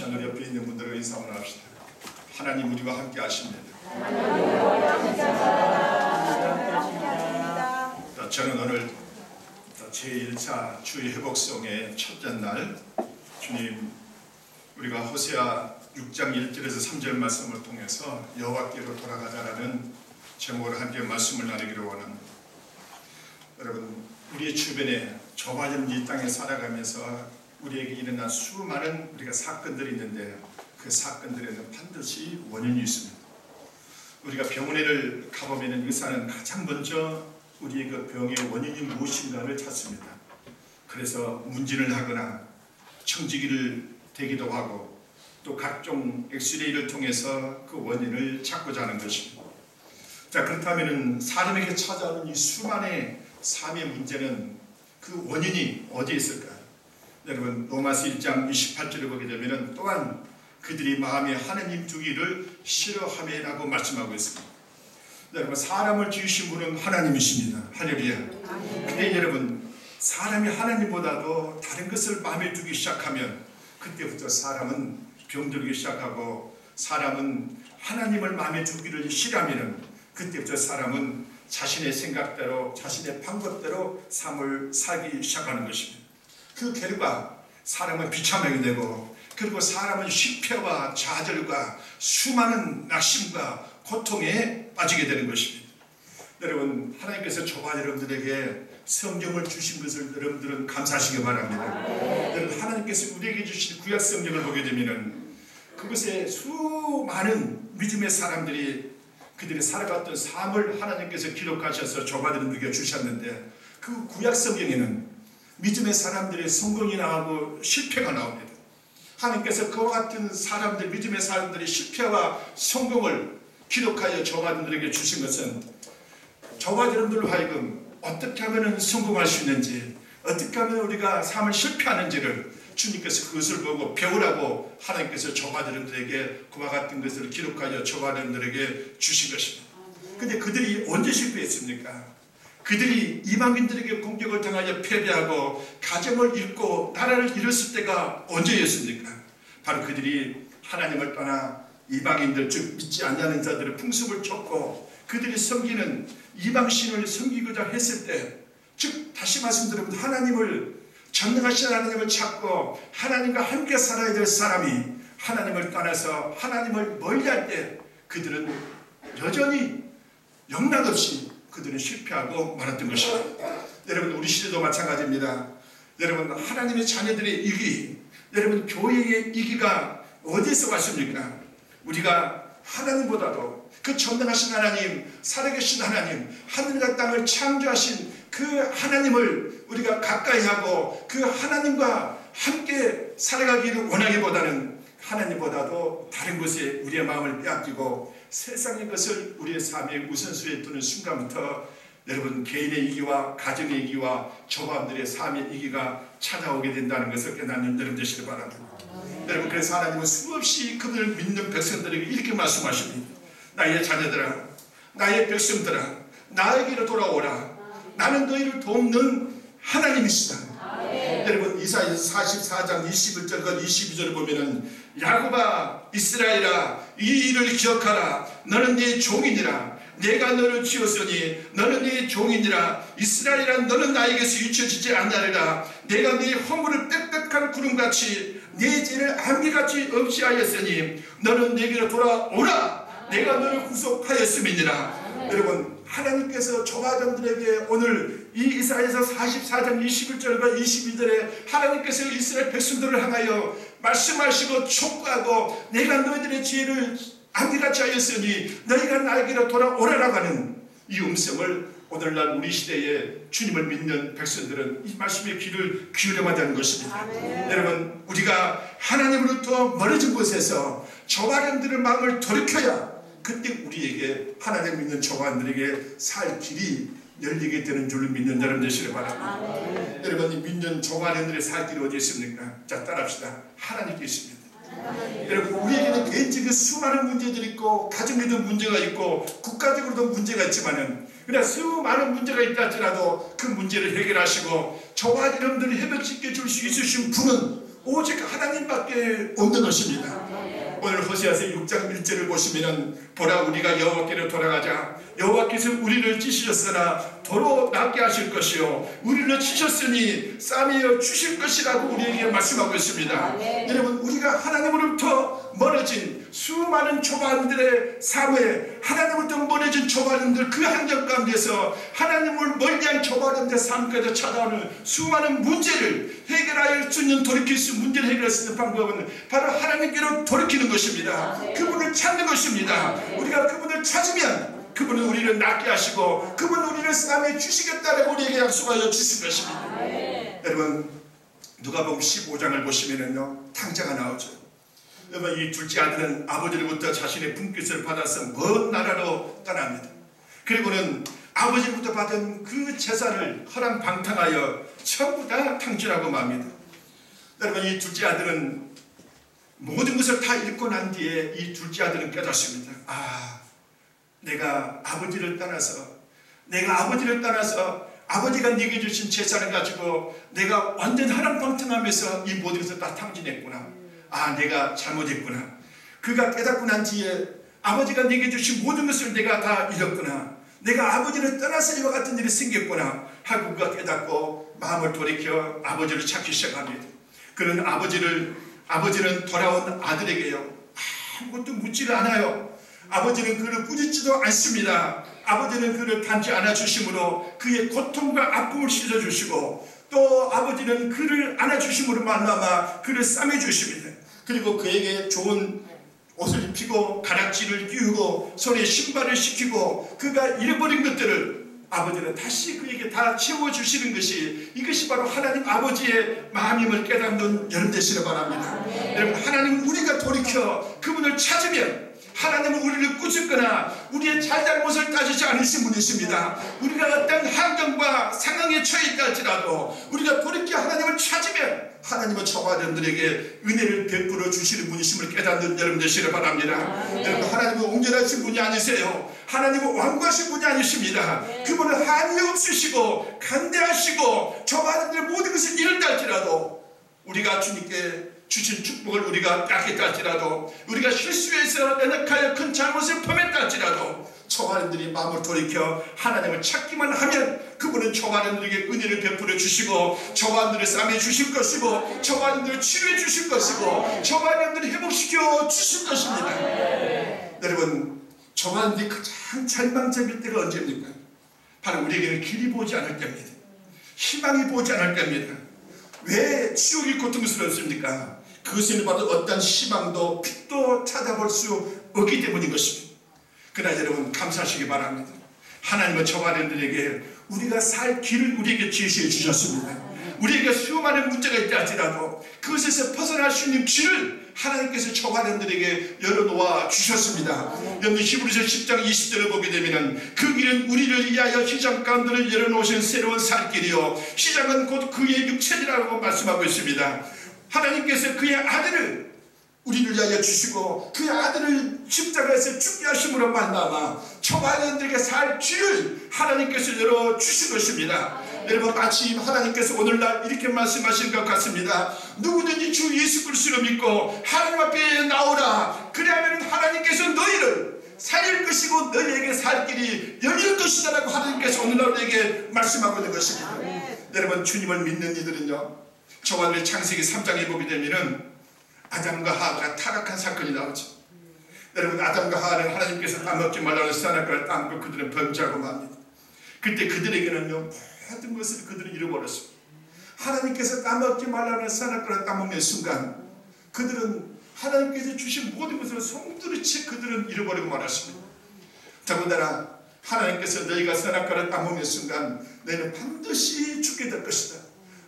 시간 우리 옆에 있는 분들과 인사 한번 합시다. 하나님 우리와 함께 하십니다. 저는 오늘 제1차 주의 회복성의 첫째 날 주님 우리가 호세아 6장 1절에서 3절 말씀을 통해서 여호와께로 돌아가자라는 제목으로 함께 말씀을 나누기를 원합니다. 여러분 우리의 주변에 좁아진 이 땅에 살아가면서 우리에게 일어난 수많은 우리가 사건들이 있는데 그 사건들에는 반드시 원인이 있습니다. 우리가 병원에를 가보면 의사는 가장 먼저 우리의 그 병의 원인이 무엇인가를 찾습니다. 그래서 문진을 하거나 청지기를 대기도 하고 또 각종 엑스레이를 통해서 그 원인을 찾고자 하는 것입니다. 자, 그렇다면 사람에게 찾아오는 이 수많은 삶의 문제는 그 원인이 어디에 있을까요? 여러분 로마서 1장 28절을 보게 되면 또한 그들이 마음에 하나님 두기를 싫어하매라고 말씀하고 있습니다. 여러분 사람을 지으신 분은 하나님이십니다. 할렐루야. 근데 여러분 사람이 하나님보다도 다른 것을 마음에 두기 시작하면 그때부터 사람은 병들기 시작하고 사람은 하나님을 마음에 두기를 싫어하면 그때부터 사람은 자신의 생각대로 자신의 방법대로 삶을 살기 시작하는 것입니다. 그 결과 사람은 비참하게 되고 그리고 사람은 실패와 좌절과 수많은 낙심과 고통에 빠지게 되는 것입니다. 여러분 하나님께서 저와 여러분들에게 성경을 주신 것을 여러분들은 감사하시기 바랍니다. 여러분 하나님께서 우리에게 주신 구약 성경을 보게 되면 그것에 수많은 믿음의 사람들이 그들이 살아갔던 삶을 하나님께서 기록하셔서 저와 여러분들에게 주셨는데 그 구약 성경에는 믿음의 사람들의 성공이 나오고 실패가 나옵니다. 하나님께서 그와 같은 사람들, 믿음의 사람들의 실패와 성공을 기록하여 저와 여러분들에게 주신 것은 저와 여러분들로 하여금 어떻게 하면 성공할 수 있는지, 어떻게 하면 우리가 삶을 실패하는지를 주님께서 그것을 보고 배우라고 하나님께서 저와 여러분들에게 그와 같은 것을 기록하여 저와 여러분들에게 주신 것입니다. 근데 그들이 언제 실패했습니까? 그들이 이방인들에게 공격을 당하여 패배하고 가정을 잃고 나라를 잃었을 때가 언제였습니까? 바로 그들이 하나님을 떠나 이방인들 즉 믿지 않는 자들의 풍습을 쫓고 그들이 섬기는 이방신을 섬기고자 했을 때 즉 다시 말씀드리면 하나님을 전능하신 하나님을 찾고 하나님과 함께 살아야 될 사람이 하나님을 떠나서 하나님을 멀리할 때 그들은 여전히 영락없이 그들은 실패하고 말았던 것입니다. 여러분 우리 시대도 마찬가지입니다. 여러분 하나님의 자녀들의 이기, 여러분 교회의 이기가 어디에서 왔습니까? 우리가 하나님보다도 그 전능하신 하나님, 살아계신 하나님, 하늘과 땅을 창조하신 그 하나님을 우리가 가까이 하고 그 하나님과 함께 살아가기를 원하기보다는 하나님보다도 다른 것에 우리의 마음을 빼앗기고 세상의 것을 우리의 삶의 우선순위에 두는 순간부터 여러분 개인의 이기와 가정의 이기와 저마음들의 삶의 이기가 찾아오게 된다는 것을 깨닫는 여러분 되시길 바랍니다. 여러분 그래서 하나님은 수없이 그들을 믿는 백성들에게 이렇게 말씀하십니다. 나의 자녀들아, 나의 백성들아, 나에게로 돌아오라. 나는 너희를 돕는 하나님이시다. 여러분 이사야서 44장 21절과 22절을 보면은 야곱아 이스라엘아 이 일을 기억하라. 너는 네 종이니라. 내가 너를 지었으니 너는 네 종이니라. 이스라엘아 너는 나에게서 잊혀지지 않으리라. 내가 네 허물을 빽빽한 구름같이 네 죄를 안개같이 없이 하였으니 너는 내게로 돌아오라. 내가 너를 구속하였음이니라. 여러분 하나님께서 저와 여러분들에게 오늘 이 이사야서 44장 21절과 22절에 하나님께서 이스라엘 백성들을 향하여 말씀하시고 촉구하고 내가 너희들의 죄를 안개같이 하였으니 너희가 나에게로 돌아오라라고 하는 이 음성을 오늘날 우리 시대에 주님을 믿는 백성들은 이 말씀의 귀를 기울여야 하는 것입니다. 여러분 우리가 하나님으로부터 멀어진 곳에서 저와 여러분들의 마음을 돌이켜야 그때 우리에게 하나님 믿는 저와 여러분들에게 살 길이 열리게 되는 줄을 믿는 여러분 되시길 바랍니다. 여러분 믿는 저와 여러분들의 살 길이 어디 있습니까? 자 따라합시다. 하나님께 있습니다. 여러분 우리에게는 개인적인 수많은 문제들이 있고 가정에도 문제가 있고 국가적으로도 문제가 있지만은 그러나 수많은 문제가 있다 할지라도 그 문제를 해결하시고 저와 여러분들을 회복시켜 줄 수 있으신 분은 오직 하나님밖에 없는 것입니다. 오늘 호세아서 6장 1절을 보시면은 보라 우리가 여호와께로 돌아가자. 여호와께서 우리를 찢으셨으나 도로 낫게 하실 것이요 우리를 치셨으니 싸매어 주실 것이라고 우리에게 말씀하고 있습니다. 여러분 우리가 하나님으로부터 멀어진 수많은 초반들의 사회, 하나님으로부터 멀어진 초반들 그 환경 가운데서 하나님을 멀리한 초반들의 삶까지 찾아오는 수많은 문제를 해결할 수 있는 돌이킬 수 있는 문제를 해결할 수 있는 방법은 바로 하나님께로 돌이키는 것입니다. 그분을 찾는 것입니다. 우리가 그분을 찾으면 그분은 우리를 낫게 하시고 그분은 우리를 싸매 주시겠다라고 우리에게 약속하여 주신 것입니다. 여러분 누가복음 15장을 보시면은요 탕자가 나오죠. 여러분 이 둘째 아들은 아버지로부터 자신의 분깃을 받아서 먼 나라로 떠납니다. 그리고는 아버지로부터 받은 그 재산을 허랑방탕하여 전부 다 탕진하고 맙니다. 여러분 이 둘째 아들은 모든 것을 다 잃고 난 뒤에 이 둘째 아들은 깨닫습니다. 내가 아버지를 떠나서 아버지가 네게 주신 재산을 가지고 내가 완전 허랑방탕하면서 이 모든 것을 다 탕진했구나. 내가 잘못했구나. 그가 깨닫고 난 뒤에 아버지가 네게 주신 모든 것을 내가 다 잃었구나. 내가 아버지를 떠나서 이와 같은 일이 생겼구나 하고 그가 깨닫고 마음을 돌이켜 아버지를 찾기 시작합니다. 그는 아버지는 돌아온 아들에게요 아무것도 묻지를 않아요. 아버지는 그를 꾸짖지도 않습니다. 아버지는 그를 단지 안아주심으로 그의 고통과 아픔을 씻어주시고 또 아버지는 그를 안아주심으로 말미암아 그를 싸매주십니다. 그리고 그에게 좋은 옷을 입히고 가락지를 끼우고 손에 신발을 시키고 그가 잃어버린 것들을 아버지는 다시 그에게 다 채워주시는 것이 이것이 바로 하나님 아버지의 마음임을 깨닫는 여러분 되시길 바랍니다. 여러분 하나님 우리가 돌이켜 그분을 찾으면 하나님은 우리를 꾸짖거나 우리의 잘잘못을 따지지 않으신 분이십니다. 우리가 어떤 환경과 상황에 처해 있다 할지라도 우리가 돌이켜 하나님을 찾으면 하나님은 저와 여러분들에게 은혜를 베풀어 주시는 분이심을 깨닫는 여러분 되시길 바랍니다. 여러분 하나님은 온전하신 분이 아니세요. 하나님은 완고하신 분이 아니십니다. 그분은 한이 없으시고 간대하시고 저와 여러분들의 모든 것을 잃었다 할지라도 우리가 주님께 주신 축복을 우리가 뺏겠다 할지라도 우리가 실수해서 연약하여 큰 잘못을 범했다 할지라도 저와 여러분들이 마음을 돌이켜 하나님을 찾기만 하면 그분은 저와 여러분들에게 은혜를 베풀어 주시고 저와 여러분들을 싸매 주실 것이고 저와 여러분들을 치료해 주실 것이고 저와 여러분들을 회복시켜 주실 것입니다. 여러분 저와 여러분들이 가장 절망적일 때가 언제입니까? 바로 우리에게는 길이 보지 않을 때입니다. 희망이 보지 않을 때입니다. 왜 치욕이 고통스럽습니까? 그것은 바로 어떤 희망도 빛도 찾아볼 수 없기 때문인 것입니다. 그러나 여러분 감사하시기 바랍니다. 하나님은 저와 여러분들에게 우리가 살 길을 우리에게 제시해 주셨습니다. 우리에게 수많은 문제가 있다 할지라도 그것에서 벗어날 수 있는 길을 하나님께서 저와 여러분들에게 열어놓아 주셨습니다. 여러분 히브리서 10장 20절을 보게 되면 그 길은 우리를 위하여 시장 가운데를 열어놓으신 새로운 살 길이요 시장은 곧 그의 육체이라고 말씀하고 있습니다. 하나님께서 그의 아들을 우리를 위하여 주시고 그의 아들을 십자가에서 죽게 하심으로 말미암아 저와 여러분들에게 살 길을 하나님께서 열어주신 것입니다. 여러분 마치 하나님께서 오늘날 이렇게 말씀하신 것 같습니다. 누구든지 주 예수 그리스도를 믿고 하나님 앞에 나오라. 그래야만 하나님께서 너희를 살릴 것이고 너희에게 살 길이 열릴 것이다 라고 하나님께서 오늘날 우리에게 말씀하고 있는 것입니다. 여러분 주님을 믿는 이들은요 저와 여러분 창세기 3장에 보게 되면은 아담과 하와가 타락한 사건이 나오죠. 여러분 아담과 하와는 하나님께서 따먹지 말라는 선악과를 따먹고 그들은 범죄하고 맙니다. 그때 그들에게는요 모든 것을 그들은 잃어버렸습니다. 하나님께서 따먹지 말라는 선악과를 따먹는 순간 그들은 하나님께서 주신 모든 것을 송두리째 그들은 잃어버리고 말았습니다. 더군다나 하나님께서 너희가 선악과를 따먹는 순간 너희는 반드시 죽게 될 것이다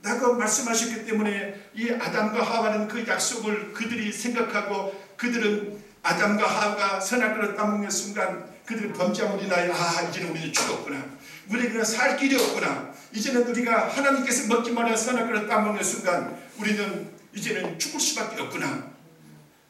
라고 말씀하셨기 때문에 이 아담과 하와는 그 약속을 그들이 생각하고 그들은 아담과 하와가 선악과를 따먹는 순간 그들이 범죄함으로 인하여 이제는 우리는 죽었구나. 우리에게는 살 길이 없구나. 이제는 우리가 하나님께서 먹지 말아야 선악과를 따먹는 순간 우리는 이제는 죽을 수밖에 없구나.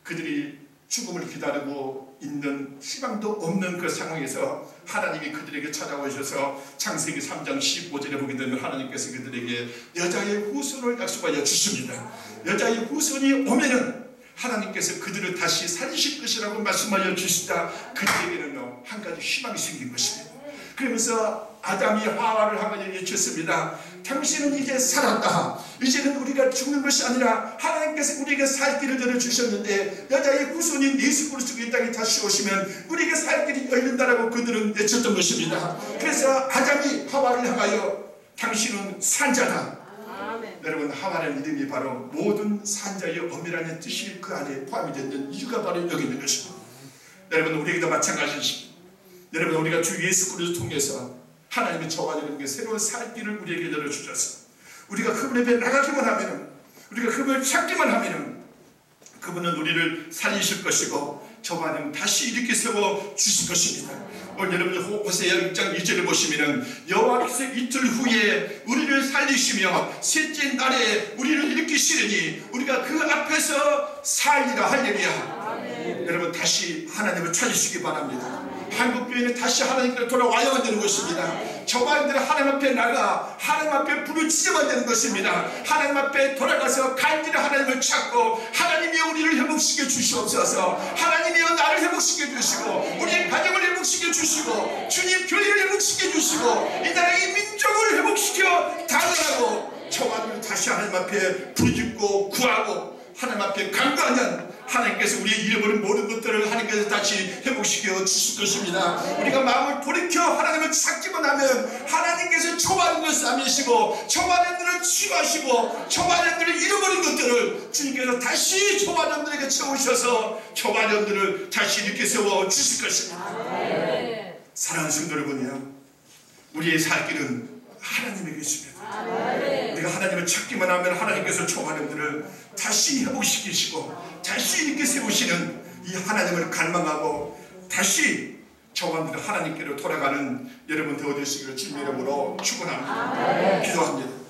그들이 죽음을 기다리고 있는 희망도 없는 그 상황에서 하나님이 그들에게 찾아오셔서 창세기 3장 15절에 보게 되면 하나님께서 그들에게 여자의 후손을 약속하여 주십니다. 여자의 후손이 오면은 하나님께서 그들을 다시 살리실 것이라고 말씀하여 주시다 그들에게는 한 가지 희망이 생긴 것입니다. 그러면서 아담이 하와를 향하여 외쳤습니다. 당신은 이제 살았다. 이제는 우리가 죽는 것이 아니라 하나님께서 우리에게 살 길을 열어주셨는데 여자의 후손인 예수 그리스도가 이 땅에 다시 오시면 우리에게 살 길이 열린다라고 그들은 외쳤던 것입니다. 그래서 아담이 하와를 향하여 당신은 산자다. 여러분, 하와라는 이름이 바로 모든 산자의 어미라는 뜻이 그 안에 포함이 되는 이유가 바로 여기 있는 것입니다. 여러분, 우리에게도 마찬가지입니다. 여러분, 우리가 주 예수 그리스도를 통해서 하나님의 저와 여러분에게 새로운 살 길을 우리에게 열어주셔서 우리가 그분 앞에 나가기만 하면, 우리가 그분을 찾기만 하면 그분은 우리를 살리실 것이고 저와 여러분 다시 일으켜 세워 주실 것입니다. 오늘 여러분 호세아 6장 2절을 보시면 여호와께서 이틀 후에 우리를 살리시며 셋째 날에 우리를 일으키시리니 우리가 그 앞에서 살리라. 할렐루야. 여러분, 다시 하나님을 찾으시기 바랍니다. 한국교회는 다시 하나님께로 돌아와야만 되는 것입니다. 저와 여러분들은 하나님 앞에 나가 하나님 앞에 부르짖어야 되는 것입니다. 하나님 앞에 돌아가서 간절히 하나님을 찾고 하나님이 우리를 회복시켜 주시옵소서. 하나님이 나를 회복시켜 주시고 우리의 가정을 회복시켜 주시고 주님 교회를 회복시켜 주시고 이 나라의 민족을 회복시켜 달라고 저와 여러분들 다시 하나님 앞에 부르짖고 구하고 하나님 앞에 간구하면 하나님께서 우리의 잃어버린 모든 것들을 하나님께서 다시 회복시켜 주실 것입니다. 우리가 마음을 돌이켜 하나님을 찾기만 하면 하나님께서 초반인을 삼으시고 초반인들을 치유하시고 초반인들을 잃어버린 것들을 주님께서 다시 초반인들에게 채우셔서 초반인들을 다시 이렇게 세워 주실 것입니다. 사랑하는 성도 여러분이요, 우리의 살 길은 하나님에 계십니다. 우리가 하나님을 찾기만 하면 하나님께서 초반인들을 다시 회복시키시고 다시 이렇게 세우시는 이 하나님을 갈망하고 다시 저와 하나님께로 돌아가는 여러분 되어주시기를 주님의 이름으로 축원합니다. 기도합니다.